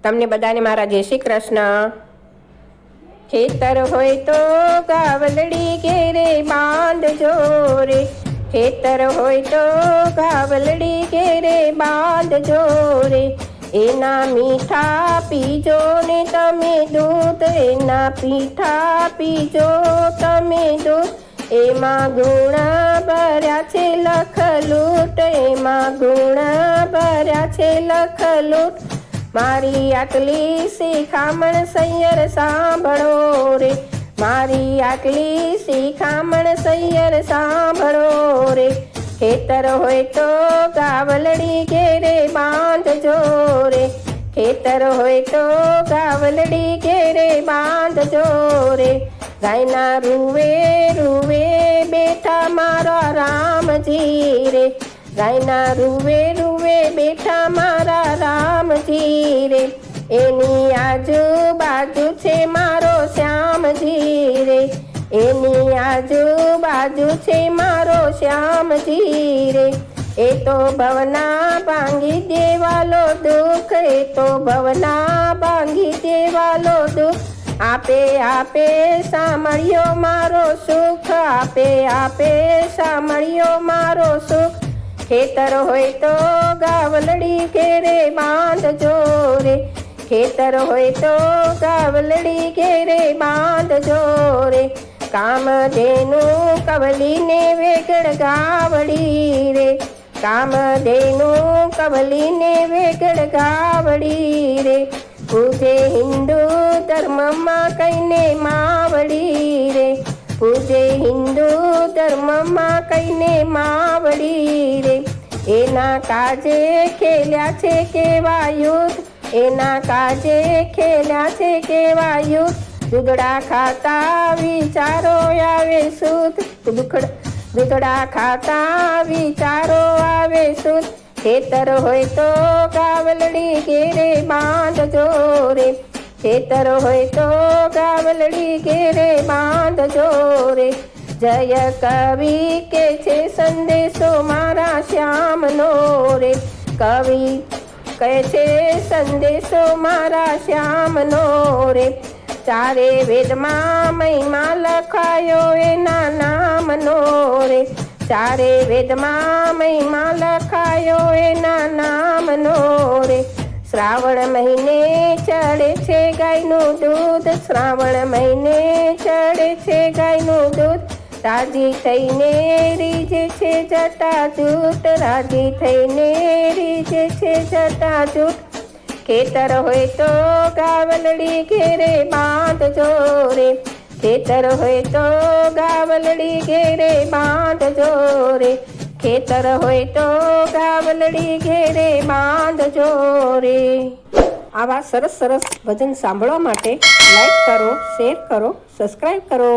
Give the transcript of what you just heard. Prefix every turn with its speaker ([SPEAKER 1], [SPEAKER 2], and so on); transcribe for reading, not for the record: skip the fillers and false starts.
[SPEAKER 1] તમને બધાને મારા જય શ્રી કૃષ્ણ। ખેતર હોય તો ગાવલડી ઘેરે બાંધજો રે, ખેતર હોય તો ગાવલડી ઘેરે બાંધજો રે। એના મીઠા પીજો ને તમે દૂધ, એના પીઠા પીજો તમે દૂધ। એમાં ગુણ ભર્યા છે લખલૂટ, એમાં ગુણ ભર્યા છે લખલૂટ। મારી આટલી શિખામણ સૈયર સાંભળો રે, મારી આટલી શિખામણ સૈયર સાંભળો રે। ખેતર હોય તો ગાવલડી ઘેરે બાંધજો રે, ખેતર હોય તો ગાવલડી ઘેરે બાંધજો રે। ગાયના રૂવે રૂવે બેઠા મારા રામજી રે, ગાયના રૂવે રૂવે બેઠા મારા રામજી રે। એની આજુબાજુ છે મારો શ્યામજી રે, એની આજુબાજુ છે મારો શ્યામજી રે। એ તો ભવના ભાંગી દેવાલો દુઃખ, એ તો ભવના ભાંગી દેવાલો દુઃખ। આપે આપે સાંભળ્યો મારો સુખ, આપે આપે સાંભળ્યો મારો સુખ। ખેતર હોય તો ગાવલડી ઘેરે બાંધજો રે, ખેતર હોય તો ગાવલડી ઘેરે બાંધજો રે। કામધેનુ કવલીને વેગળ ગાવડી રે, કામધેનુ કવલીને વેગળ ગાવડી રે। પૂજે હિન્દુ ધર્મમાં કઈને માવડી રે, પૂજે હિન્દુ ધર્મમાં કઈને માવડી રે। એના કાજે ખેલ્યા છે કેવા યુદ્ધ, એના કાજે ખેલ્યા છે કેવા યુદ્ધ। દૂધડા ખાતા વિચારો આવે શુદ્ધ, દૂધડા ખાતા વિચારો આવે શુદ્ધ। ખેતર હોય તો ગાવલડી ઘેરે બાંધજો રે, ખેતર હોય તો ગાવલડી ઘેરે બાંધજો રે। જય કવિ કે છે સંદેશો મારા શ્યામનો રે, કવિ કહે છે સંદેશો મારા શ્યામનો રે। ચારે વેદમાં મહિમા લખાયો એના નામનો રે, ચારે વેદમાં મહિમા લખાયો એના નામનો રે। શ્રાવણ મહિને ચડે છે ગાયનું દૂધ, શ્રાવણ મહિને ચડે છે ગાયનું દૂધ। રાજી થઈને રીજે છે જટાજૂટ, રાજી થઈને રીજે છે જટાજૂટ। ખેતર હોય તો ગાવલડી ઘેરે બાંધજો રે, ખેતર હોય તો ગાવલડી ઘેરે બાંધજો રે, ખેતર હોય તો ગાવલડી ઘેરે બાંધજો રે। આવા સરસ સરસ ભજન સાંભળવા માટે લાઈક કરો, શેર કરો, સબસ્ક્રાઈબ કરો।